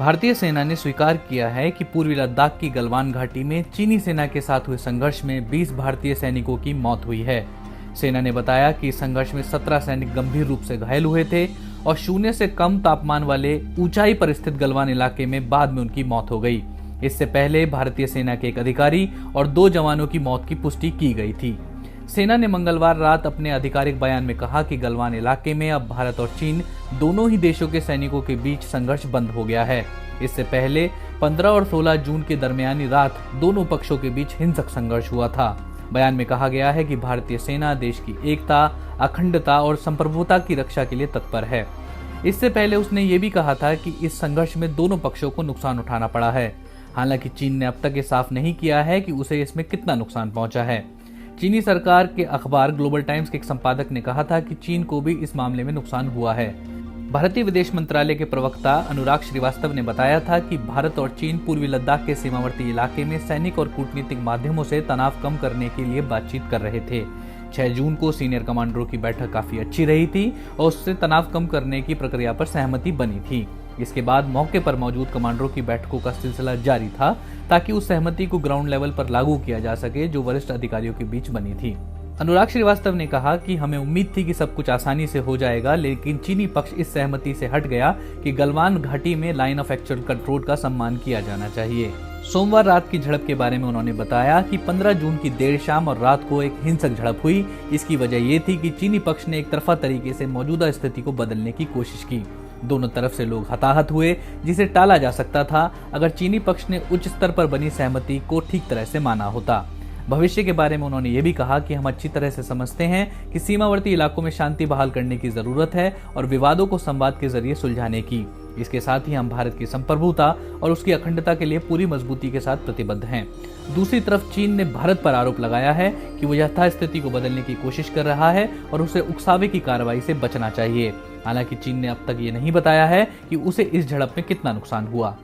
भारतीय सेना ने स्वीकार किया है कि पूर्वी लद्दाख की गलवान घाटी में चीनी सेना के साथ हुए संघर्ष में 20 भारतीय सैनिकों की मौत हुई है। सेना ने बताया कि इस संघर्ष में 17 सैनिक गंभीर रूप से घायल हुए थे और 0 से कम तापमान वाले ऊंचाई पर स्थित गलवान इलाके में बाद में उनकी मौत हो गई। इससे पहले भारतीय सेना के एक अधिकारी और 2 जवानों की मौत की पुष्टि की गई थी। सेना ने मंगलवार रात अपने आधिकारिक बयान में कहा कि गलवान इलाके में अब भारत और चीन दोनों ही देशों के सैनिकों के बीच संघर्ष बंद हो गया है। इससे पहले 15 और 16 जून के दरमियानी रात दोनों पक्षों के बीच हिंसक संघर्ष हुआ था। बयान में कहा गया है कि भारतीय सेना देश की एकता, अखंडता और संप्रभुता की रक्षा के लिए तत्पर है। इससे पहले उसने ये भी कहा था कि इस संघर्ष में दोनों पक्षों को नुकसान उठाना पड़ा है। हालांकि चीन ने अब तक ये साफ नहीं किया है कि उसे इसमें कितना नुकसान पहुंचा है। चीनी सरकार के अखबार ग्लोबल टाइम्स के एक संपादक ने कहा था कि चीन को भी इस मामले में नुकसान हुआ है। भारतीय विदेश मंत्रालय के प्रवक्ता अनुराग श्रीवास्तव ने बताया था कि भारत और चीन पूर्वी लद्दाख के सीमावर्ती इलाके में सैनिक और कूटनीतिक माध्यमों से तनाव कम करने के लिए बातचीत कर रहे थे। 6 जून को सीनियर कमांडरों की बैठक काफी अच्छी रही थी और उससे तनाव कम करने की प्रक्रिया पर सहमति बनी थी। इसके बाद मौके पर मौजूद कमांडरों की बैठकों का सिलसिला जारी था ताकि उस सहमति को ग्राउंड लेवल पर लागू किया जा सके जो वरिष्ठ अधिकारियों के बीच बनी थी। अनुराग श्रीवास्तव ने कहा कि हमें उम्मीद थी कि सब कुछ आसानी से हो जाएगा, लेकिन चीनी पक्ष इस सहमति से हट गया कि गलवान घाटी में लाइन ऑफ एक्चुअल कंट्रोल का सम्मान किया जाना चाहिए। सोमवार रात की झड़प के बारे में उन्होंने बताया कि 15 जून की देर शाम और रात को एक हिंसक झड़प हुई। इसकी वजह ये थी कि चीनी पक्ष ने एक तरफा तरीके से मौजूदा स्थिति को बदलने की कोशिश की। दोनों तरफ से लोग हताहत हुए, जिसे टाला जा सकता था अगर चीनी पक्ष ने उच्च स्तर पर बनी सहमति को ठीक तरह से माना होता। भविष्य के बारे में उन्होंने ये भी कहा कि हम अच्छी तरह से समझते हैं कि सीमावर्ती इलाकों में शांति बहाल करने की जरूरत है और विवादों को संवाद के जरिए सुलझाने की। इसके साथ ही हम भारत की संप्रभुता और उसकी अखंडता के लिए पूरी मजबूती के साथ प्रतिबद्ध हैं। दूसरी तरफ चीन ने भारत पर आरोप लगाया है कि वो यथास्थिति को बदलने की कोशिश कर रहा है और उसे उकसावे की कार्रवाई से बचना चाहिए। हालांकि चीन ने अब तक ये नहीं बताया है कि उसे इस झड़प में कितना नुकसान हुआ।